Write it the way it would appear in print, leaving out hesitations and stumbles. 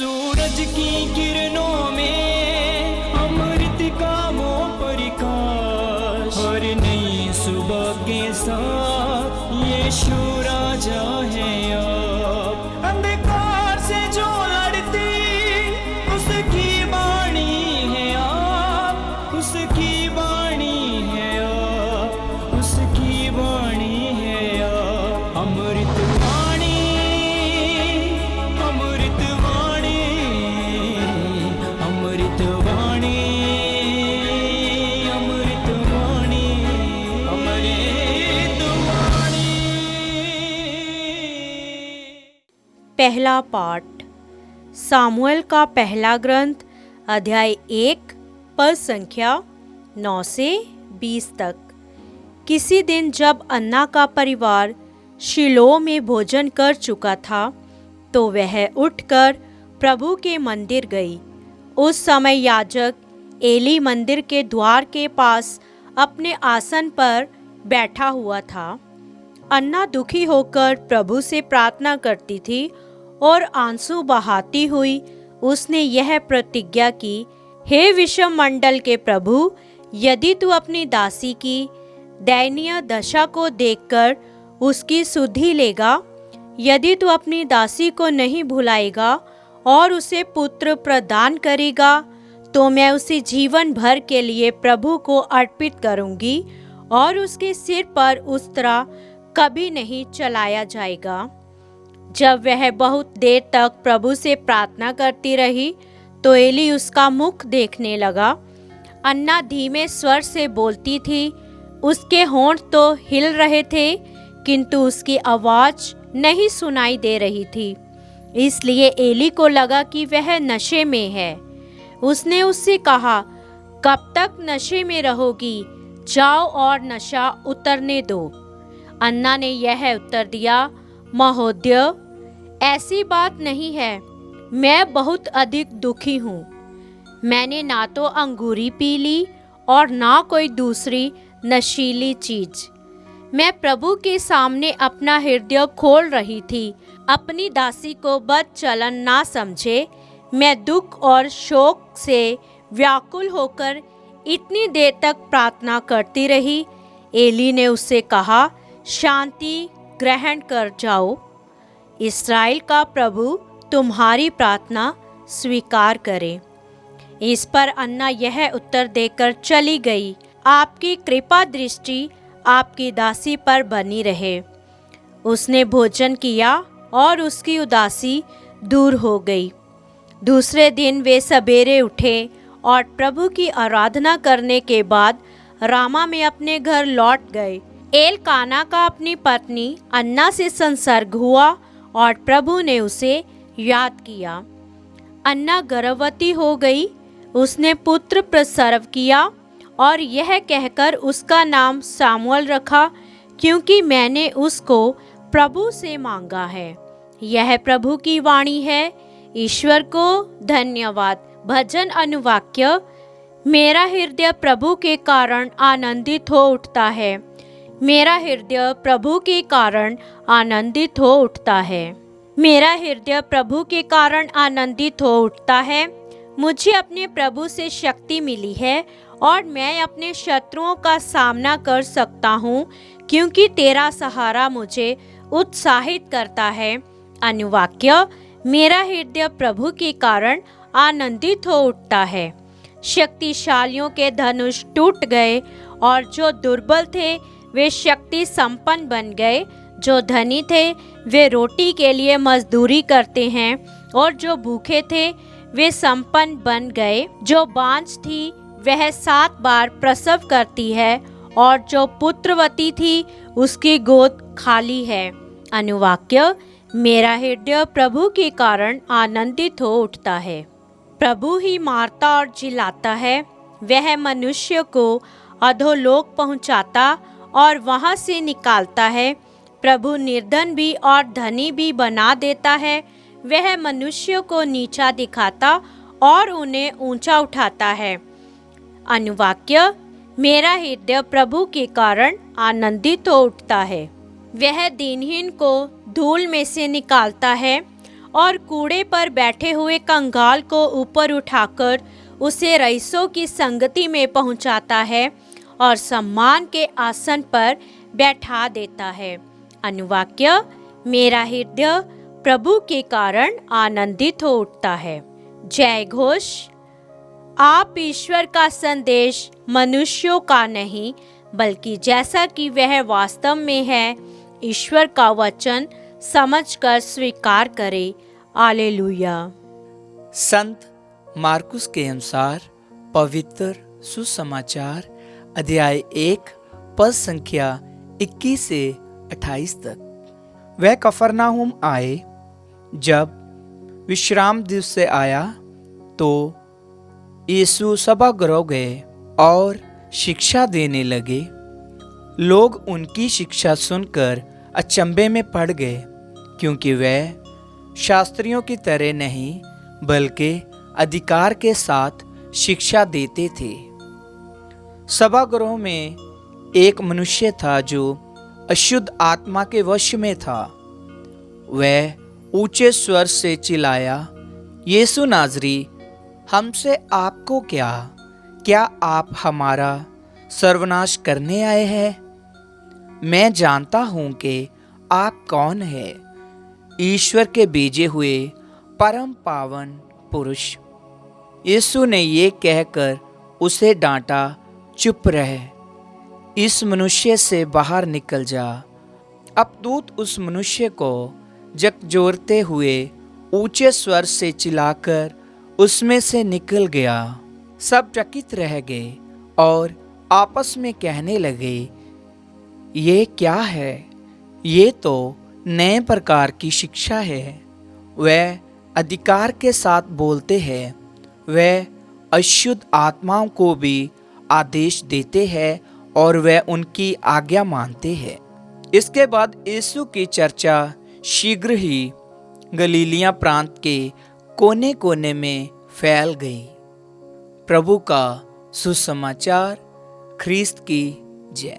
सूरज की किरणों में अमृत का वो प्रकाश, हर नई सुबह के साथ यीशु राजा है अब। अंधकार से जो लड़ती उसकी वाणी है आप, उसकी वाणी है आप, उसकी वाणी है आप। अमृत वाणी, अमृत वाणी, अमृत वाणी, अमृत वाणी, अमृत वाणी। पहला पाठ सामुएल का पहला ग्रंथ अध्याय 1 पद संख्या 9 से 20 तक। किसी दिन जब अन्ना का परिवार शिलोह में भोजन कर चुका था तो वह उठकर प्रभु के मंदिर गई। उस समय याजक एली मंदिर के द्वार के पास अपने आसन पर बैठा हुआ था। अन्ना दुखी होकर प्रभु से प्रार्थना करती थी और आंसू बहाती हुई उसने यह प्रतिज्ञा की, हे विश्वमंडल के प्रभु, यदि तू अपनी दासी की दयनीय दशा को देखकर उसकी सुधि लेगा, यदि तू अपनी दासी को नहीं भुलाएगा और उसे पुत्र प्रदान करेगा, तो मैं उसे जीवन भर के लिए प्रभु को अर्पित करूंगी और उसके सिर पर उस्तरा कभी नहीं चलाया जाएगा। जब वह बहुत देर तक प्रभु से प्रार्थना करती रही तो एली उसका मुख देखने लगा। अन्ना धीमे स्वर से बोलती थी, उसके होंठ तो हिल रहे थे किंतु उसकी आवाज नहीं सुनाई दे रही थी। इसलिए एली को लगा कि वह नशे में है। उसने उससे कहा, कब तक नशे में रहोगी? जाओ और नशा उतरने दो। अन्ना ने यह उत्तर दिया, महोदय, ऐसी बात नहीं है, मैं बहुत अधिक दुखी हूँ। मैंने ना तो अंगूरी पी ली और ना कोई दूसरी नशीली चीज। मैं प्रभु के सामने अपना हृदय खोल रही थी। अपनी दासी को बद चलन ना समझे। मैं दुख और शोक से व्याकुल होकर इतनी देर तक प्रार्थना करती रही। एली ने उससे कहा, शांति ग्रहण कर जाओ। इस्राएल का प्रभु तुम्हारी प्रार्थना स्वीकार करे। इस पर अन्ना यह उत्तर देकर चली गई, आपकी कृपा दृष्टि आपकी दासी पर बनी रहे। उसने भोजन किया और उसकी उदासी दूर हो गई। दूसरे दिन वे सवेरे उठे और प्रभु की आराधना करने के बाद रामा में अपने घर लौट गए। एलकाना का अपनी पत्नी अन्ना से संसर्ग हुआ और प्रभु ने उसे याद किया। अन्ना गर्भवती हो गई। उसने पुत्र प्रसव किया और यह कहकर उसका नाम सामुएल रखा, क्योंकि मैंने उसको प्रभु से मांगा है। यह प्रभु की वाणी है। ईश्वर को धन्यवाद। भजन अनुवाक्य। मेरा हृदय प्रभु के कारण आनंदित हो उठता है। मेरा हृदय प्रभु के कारण आनंदित हो उठता है। मेरा हृदय प्रभु के कारण आनंदित हो उठता है। मुझे अपने प्रभु से शक्ति मिली है और मैं अपने शत्रुओं का सामना कर सकता हूँ, क्योंकि तेरा सहारा मुझे उत्साहित करता है। अनुवाक्य। मेरा हृदय प्रभु के कारण आनंदित हो उठता है। शक्तिशालियों के धनुष टूट गए और जो दुर्बल थे वे शक्ति संपन्न बन गए। जो धनी थे वे रोटी के लिए मजदूरी करते हैं और जो भूखे थे वे संपन्न बन गए। जो बांझ थी वह 7 बार प्रसव करती है और जो पुत्रवती थी उसकी गोद खाली है। अनुवाक्य। मेरा हृदय प्रभु के कारण आनंदित हो उठता है। प्रभु ही मारता और जिलाता है। वह मनुष्य को अधोलोक पहुंचाता और वहां से निकालता है। प्रभु निर्धन भी और धनी भी बना देता है। वह मनुष्य को नीचा दिखाता और उन्हें ऊंचा उठाता है। अनुवाक्य। मेरा हृदय प्रभु के कारण आनंदित हो उठता है। वह दीनहीन को धूल में से निकालता है और कूड़े पर बैठे हुए कंगाल को ऊपर उठाकर उसे रईसों की संगति में पहुंचाता है और सम्मान के आसन पर बैठा देता है। अनुवाक्य, मेरा हृदय प्रभु के कारण आनंदित हो उठता है। जय घोष। आप ईश्वर का संदेश मनुष्यों का नहीं, बल्कि जैसा कि वह वास्तव में है, ईश्वर का वचन समझकर स्वीकार करें। हालेलुया। संत मार्कुस के अनुसार पवित्र सुसमाचार अध्याय 1 पद संख्या 21 से 28 तक। वह कफरनाहुम आए। जब विश्राम दिवस से आया तो यीशु सभागृह गए और शिक्षा देने लगे। लोग उनकी शिक्षा सुनकर अचंभे में पड़ गए, क्योंकि वह शास्त्रियों की तरह नहीं बल्कि अधिकार के साथ शिक्षा देते थे। सभागृह में एक मनुष्य था जो अशुद्ध आत्मा के वश में था। वह ऊंचे स्वर से चिल्लाया, यीशु नाज़री, हमसे आपको क्या आप हमारा सर्वनाश करने आए हैं? मैं जानता हूं कि आप कौन है, ईश्वर के भेजे हुए परम पावन पुरुष। यीशु ने ये कहकर उसे डांटा, चुप रह, इस मनुष्य से बाहर निकल जा। अब दूत उस मनुष्य को झकझोरते हुए ऊंचे स्वर से चिल्लाकर उसमें से निकल गया। सब चकित रह गए और आपस में कहने लगे, ये क्या है? ये तो नए प्रकार की शिक्षा है। वह अधिकार के साथ बोलते हैं। वह अशुद्ध आत्माओं को भी आदेश देते हैं और वह उनकी आज्ञा मानते हैं। इसके बाद यीशु की चर्चा शीघ्र ही गलीलिया प्रांत के कोने कोने में फैल गई। प्रभु का सुसमाचार। ख्रीस्त की जय।